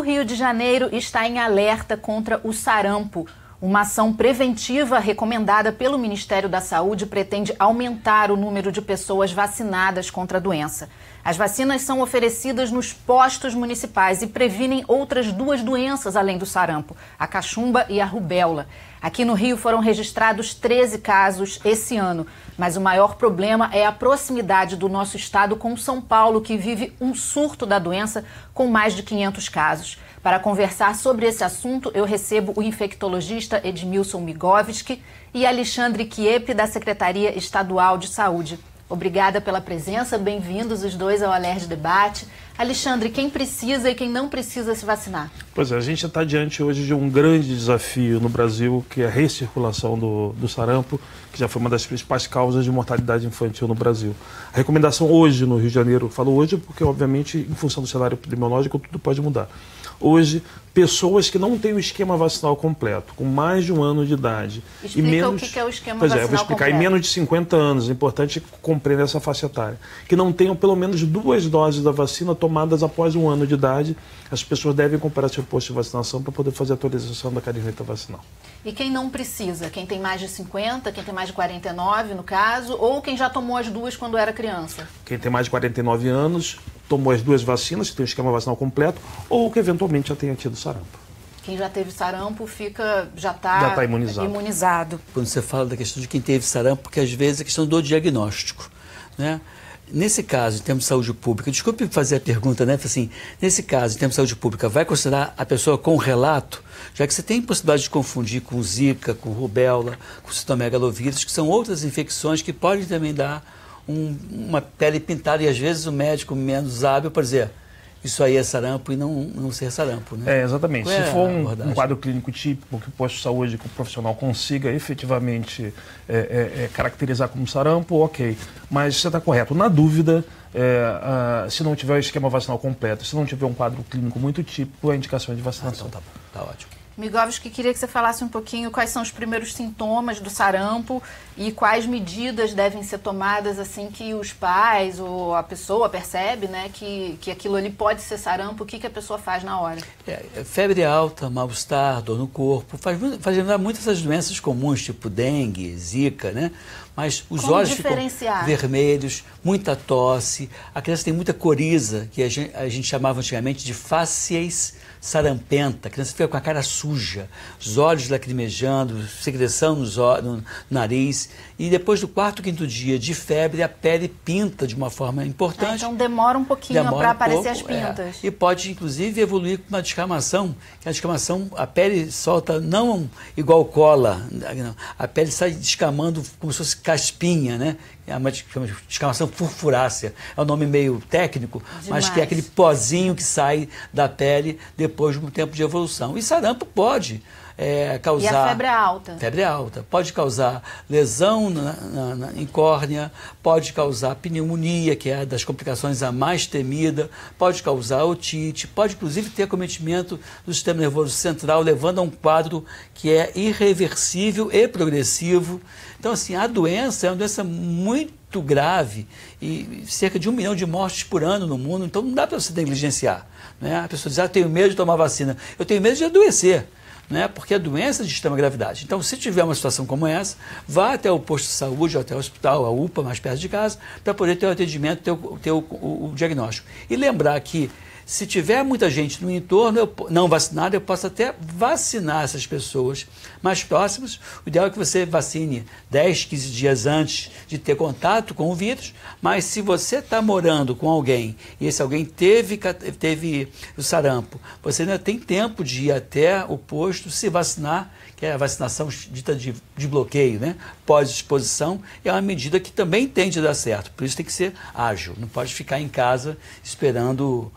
Rio de Janeiro está em alerta contra o sarampo. Uma ação preventiva recomendada pelo Ministério da Saúde pretende aumentar o número de pessoas vacinadas contra a doença. As vacinas são oferecidas nos postos municipais e previnem outras duas doenças além do sarampo, a cachumba e a rubéola. Aqui no Rio foram registrados 13 casos esse ano, mas o maior problema é a proximidade do nosso estado com São Paulo, que vive um surto da doença com mais de 500 casos. Para conversar sobre esse assunto, eu recebo o infectologista Edmilson Migovski e Alexandre Chiep, da Secretaria Estadual de Saúde. Obrigada pela presença, bem-vindos os dois ao Alerj Debate. Alexandre, quem precisa e quem não precisa se vacinar? Pois é, a gente está diante hoje de um grande desafio no Brasil, que é a recirculação do sarampo, que já foi uma das principais causas de mortalidade infantil no Brasil. A recomendação hoje no Rio de Janeiro, falo hoje porque, obviamente, em função do cenário epidemiológico, tudo pode mudar. Hoje, pessoas que não têm o esquema vacinal completo, com mais de 1 ano de idade. Explica e menos, o que é o esquema vacinal completo. Eu vou explicar. Em menos de 50 anos, é importante compreender essa faixa etária. Que não tenham pelo menos 2 doses da vacina tomadas após 1 ano de idade. As pessoas devem comparar seu posto de vacinação para poder fazer a atualização da caderneta vacinal. E quem não precisa? Quem tem mais de 50, quem tem mais de 49, no caso, ou quem já tomou as 2 quando era criança? Quem tem mais de 49 anos, tomou as 2 vacinas, que tem o esquema vacinal completo, ou que eventualmente já tenha tido sarampo. Quem já teve sarampo já está imunizado. Quando você fala da questão de quem teve sarampo, porque às vezes é questão do diagnóstico, né? Nesse caso, em termos de saúde pública, desculpe fazer a pergunta, né? Assim, nesse caso, em termos de saúde pública, vai considerar a pessoa com relato, já que você tem possibilidade de confundir com zika, com rubéola, com citomegalovírus, que são outras infecções que podem também dar uma pele pintada, e às vezes o médico menos hábil pode dizer, isso aí é sarampo e não ser sarampo, né? Exatamente. Se for um quadro clínico típico que o posto de saúde, que o profissional consiga efetivamente caracterizar como sarampo, ok. Mas você está correto. Na dúvida, se não tiver o esquema vacinal completo, se não tiver um quadro clínico muito típico, a indicação é de vacinação. Então tá ótimo. Migovski, queria que você falasse um pouquinho quais são os primeiros sintomas do sarampo e quais medidas devem ser tomadas assim que os pais ou a pessoa percebe, né, que aquilo ali pode ser sarampo. O que a pessoa faz na hora? Febre alta, mal-estar, dor no corpo, faz lembrar muitas das doenças comuns, tipo dengue, zika, né? Mas os olhos ficam vermelhos, muita tosse, a criança tem muita coriza, que a gente chamava antigamente de fácies sarampenta, a criança fica com a cara suja, os olhos lacrimejando, secreção no nariz, e depois do 4º, 5º dia de febre, a pele pinta de uma forma importante. Então demora um pouquinho para aparecer as pintas. E pode, inclusive, evoluir com uma descamação, que a descamação, a pele solta não igual cola, não, a pele sai descamando como se fosse caspinha, né? É uma descamação furfurácea, é um nome meio técnico, mas que é aquele pozinho que sai da pele depois de um tempo de evolução. E sarampo pode causar... E a febre alta? Febre alta. Pode causar lesão em córnea, pode causar pneumonia, que é das complicações a mais temida, pode causar otite, pode inclusive ter acometimento do sistema nervoso central, levando a um quadro que é irreversível e progressivo. Então, assim, a doença é uma doença muito grave e cerca de 1 milhão de mortes por ano no mundo, então não dá para você negligenciar, né? A pessoa diz, eu tenho medo de tomar vacina, eu tenho medo de adoecer, né? Porque a doença de extrema gravidade. Então, se tiver uma situação como essa, vá até o posto de saúde, ou até o hospital, a UPA, mais perto de casa, para poder ter o atendimento, ter o diagnóstico. E lembrar que, se tiver muita gente no entorno não vacinada, eu posso até vacinar essas pessoas mais próximas. O ideal é que você vacine 10, 15 dias antes de ter contato com o vírus, mas se você está morando com alguém e esse alguém teve o sarampo, você ainda tem tempo de ir até o posto se vacinar, que é a vacinação dita de bloqueio, né? Pós-exposição, é uma medida que também tende a dar certo. Por isso tem que ser ágil, não pode ficar em casa esperando...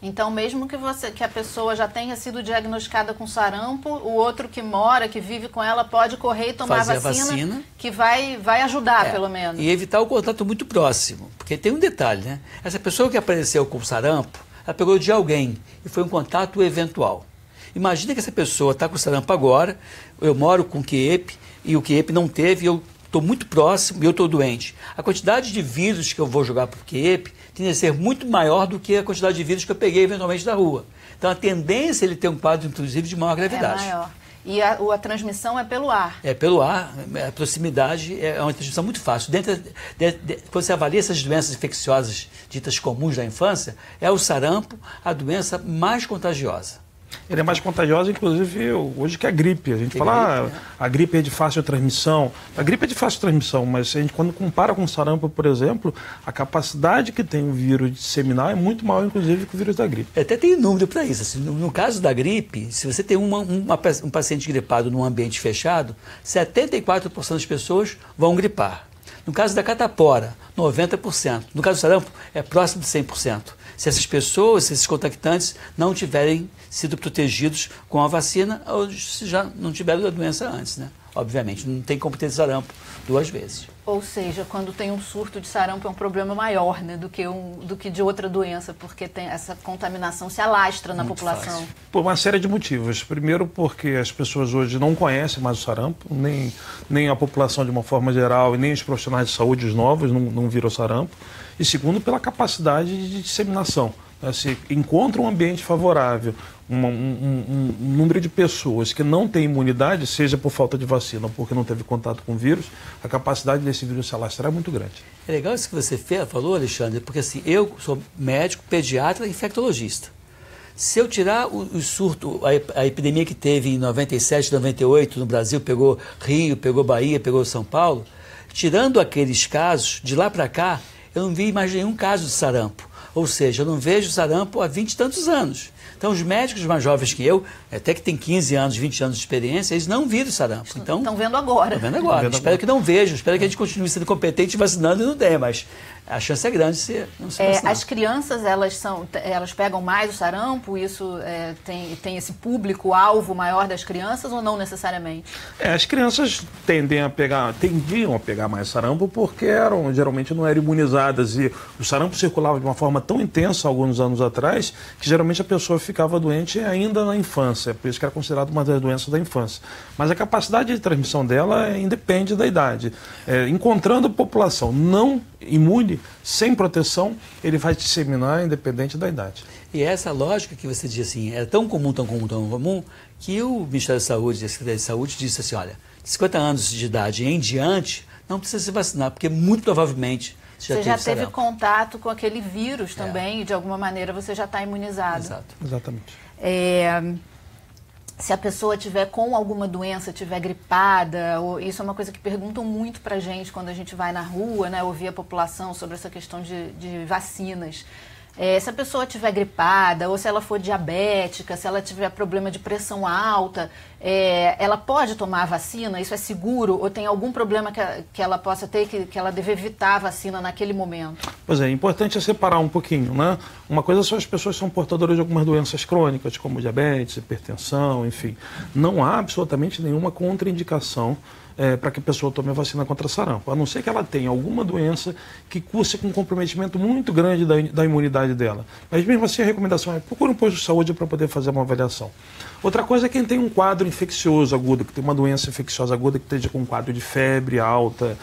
Então, mesmo que a pessoa já tenha sido diagnosticada com sarampo, o outro que mora, que vive com ela, pode correr e tomar a vacina, que vai ajudar, pelo menos. E evitar o contato muito próximo, porque tem um detalhe, né? Essa pessoa que apareceu com sarampo, ela pegou de alguém e foi um contato eventual. Imagina que essa pessoa está com sarampo agora, eu moro com o Chiep e o Chiep não teve, eu estou muito próximo e eu estou doente. A quantidade de vírus que eu vou jogar para o QEP tende a ser muito maior do que a quantidade de vírus que eu peguei eventualmente da rua. Então a tendência é ele ter um quadro, inclusive, de maior gravidade. É maior. E a transmissão é pelo ar? É pelo ar, a proximidade é uma transmissão muito fácil. Quando você avalia essas doenças infecciosas ditas comuns da infância, é o sarampo a doença mais contagiosa. Ele é mais contagioso, inclusive, hoje que a gripe. A gente fala, a gripe é de fácil transmissão. A gripe é de fácil transmissão, mas a gente, quando compara com o sarampo, por exemplo, a capacidade que tem o vírus de disseminar é muito maior, inclusive, que o vírus da gripe. Até tem número para isso. Assim, no caso da gripe, se você tem um paciente gripado num ambiente fechado, 74% das pessoas vão gripar. No caso da catapora, 90%. No caso do sarampo, é próximo de 100%. Se essas pessoas, se esses contactantes não tiverem sido protegidos com a vacina ou se já não tiveram a doença antes, né? Obviamente, não tem como ter sarampo 2 vezes. Ou seja, quando tem um surto de sarampo é um problema maior, né, do que de outra doença, porque tem essa contaminação se alastra na população. Fácil. Por uma série de motivos. Primeiro, porque as pessoas hoje não conhecem mais o sarampo, nem a população de uma forma geral e nem os profissionais de saúde, os novos, não viram sarampo. E segundo, pela capacidade de disseminação. Se encontra um ambiente favorável, um número de pessoas que não têm imunidade, seja por falta de vacina ou porque não teve contato com o vírus, a capacidade desse vírus se alastrar é muito grande. É legal isso que você falou, Alexandre, porque assim, eu sou médico, pediatra e infectologista. Se eu tirar o surto, a epidemia que teve em 97, 98 no Brasil, pegou Rio, pegou Bahia, pegou São Paulo, tirando aqueles casos, de lá para cá, eu não vi mais nenhum caso de sarampo. Ou seja, eu não vejo sarampo há 20 e tantos anos. Então, os médicos mais jovens que eu, até que tem 15 anos, 20 anos de experiência, eles não viram sarampo. Então, estão vendo agora. Estão vendo agora. Espero que não vejam, espero que a gente continue sendo competente vacinando e não tenha, mas a chance é grande de não se vacinar. As crianças, elas pegam mais o sarampo? Isso tem esse público-alvo maior das crianças ou não necessariamente? As crianças tendiam a pegar mais sarampo porque geralmente não eram imunizadas e o sarampo circulava de uma forma tão intensa alguns anos atrás que geralmente a pessoa ficava doente ainda na infância, por isso que era considerado uma das doenças da infância. Mas a capacidade de transmissão dela independe da idade. Encontrando a população não imune, sem proteção, ele vai disseminar independente da idade. E essa lógica que você diz assim, é tão comum, que o Ministério da Saúde e a Secretaria de Saúde disse assim, olha, 50 anos de idade em diante, não precisa se vacinar, porque muito provavelmente você já teve contato com aquele vírus também e de alguma maneira você já está imunizado. Exato. Exatamente. Se a pessoa tiver com alguma doença, tiver gripada, isso é uma coisa que perguntam muito pra gente quando a gente vai na rua, né, ouvir a população sobre essa questão de vacinas. Se a pessoa estiver gripada, ou se ela for diabética, se ela tiver problema de pressão alta, ela pode tomar a vacina? Isso é seguro? Ou tem algum problema que ela possa ter que ela deve evitar a vacina naquele momento? Pois é, importante separar um pouquinho, né? Uma coisa são as pessoas que são portadoras de algumas doenças crônicas, como diabetes, hipertensão, enfim. Não há absolutamente nenhuma contraindicação para que a pessoa tome a vacina contra sarampo, a não ser que ela tenha alguma doença que curse com um comprometimento muito grande da imunidade dela. Mas mesmo assim a recomendação é procure um posto de saúde para poder fazer uma avaliação. Outra coisa é quem tem um quadro infeccioso agudo, que tem uma doença infecciosa aguda que esteja com um quadro de febre alta,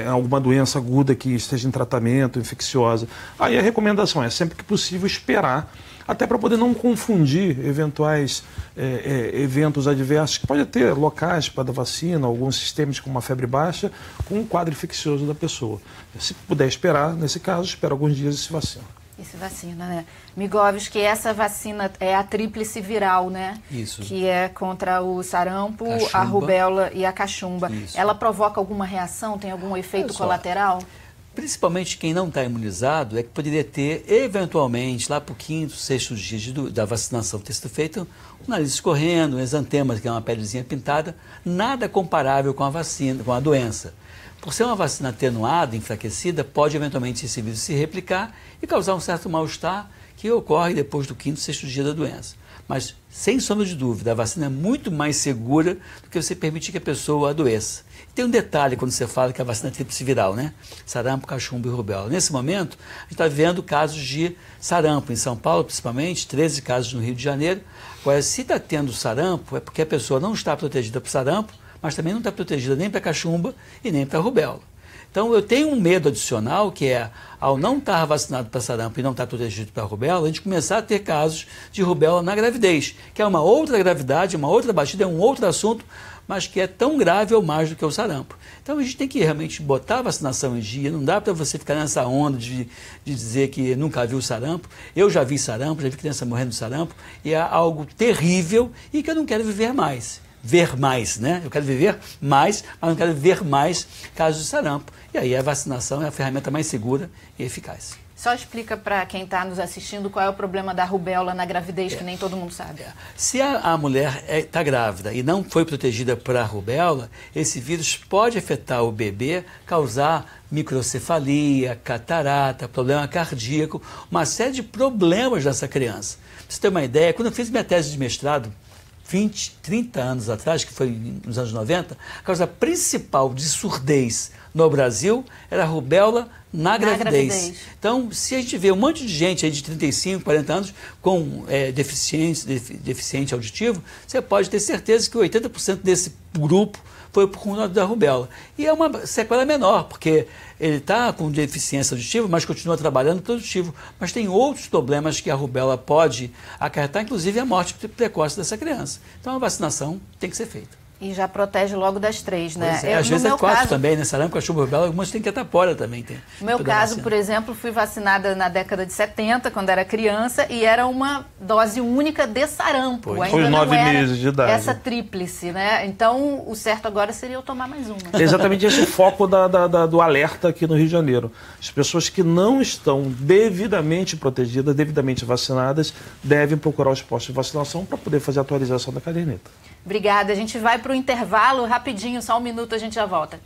alguma doença aguda que esteja em tratamento, infecciosa. Aí a recomendação é sempre que possível esperar, até para poder não confundir eventuais eventos adversos que pode ter locais para a vacina, alguns sistemas com uma febre baixa, com o quadro infeccioso da pessoa. Se puder esperar, nesse caso, espera alguns dias e se vacina. E se vacina, né? Migovski, essa vacina é a tríplice viral, né? Isso. Que é contra o sarampo, cachumba, a rubéola e a cachumba. Isso. Ela provoca alguma reação? Tem algum efeito colateral? Principalmente quem não está imunizado é que poderia ter, eventualmente, lá para o 5º, 6º dia da vacinação ter sido feito, o nariz escorrendo, um exantema, que é uma pelezinha pintada, nada comparável com a vacina, com a doença. Por ser uma vacina atenuada, enfraquecida, pode eventualmente esse vírus se replicar e causar um certo mal-estar que ocorre depois do 5º, 6º dia da doença. Mas, sem sombra de dúvida, a vacina é muito mais segura do que você permitir que a pessoa adoeça. Tem um detalhe quando você fala que a vacina é tríplice viral, né? Sarampo, cachumba e rubéola. Nesse momento, a gente está vendo casos de sarampo em São Paulo, principalmente, 13 casos no Rio de Janeiro. Agora, se está tendo sarampo, é porque a pessoa não está protegida por sarampo, mas também não está protegida nem para cachumba e nem para rubéola. Então, eu tenho um medo adicional, que é, ao não estar vacinado para sarampo e não estar protegido para rubéola, a gente começar a ter casos de rubéola na gravidez, que é uma outra gravidade, uma outra batida, é um outro assunto, mas que é tão grave ou mais do que o sarampo. Então, a gente tem que realmente botar a vacinação em dia, não dá para você ficar nessa onda de dizer que nunca viu sarampo. Eu já vi sarampo, já vi criança morrendo de sarampo, e é algo terrível e que eu não quero viver mais. Ver mais, né? Eu quero viver mais, mas não quero ver mais casos de sarampo. E aí a vacinação é a ferramenta mais segura e eficaz. Só explica para quem está nos assistindo qual é o problema da rubéola na gravidez, que nem todo mundo sabe. Se a mulher está grávida e não foi protegida para a rubéola, esse vírus pode afetar o bebê, causar microcefalia, catarata, problema cardíaco, uma série de problemas dessa criança. Pra você ter uma ideia, quando eu fiz minha tese de mestrado, 20, 30 anos atrás, que foi nos anos 90, a causa principal de surdez no Brasil era a rubéola na gravidez. Então, se a gente vê um monte de gente aí de 35, 40 anos com deficiente auditivo, você pode ter certeza que 80% desse grupo foi por conta da rubéola. E é uma sequela menor, porque ele está com deficiência auditiva, mas continua trabalhando produtivo. Mas tem outros problemas que a rubéola pode acarretar, inclusive a morte precoce dessa criança. Então a vacinação tem que ser feita. E já protege logo das 3, né? Às vezes é 4 também, né? Sarampo, cachumba, rubéola, algumas tem catapora também. No meu caso, por exemplo, fui vacinada na década de 70, quando era criança, e era uma dose única de sarampo. Ainda foi 9 meses de idade. Essa tríplice, né? Então, o certo agora seria eu tomar mais uma. É exatamente esse foco do alerta aqui no Rio de Janeiro. As pessoas que não estão devidamente protegidas, devidamente vacinadas, devem procurar os postos de vacinação para poder fazer a atualização da caderneta. Obrigada. A gente vai para o intervalo rapidinho, só um minuto, a gente já volta.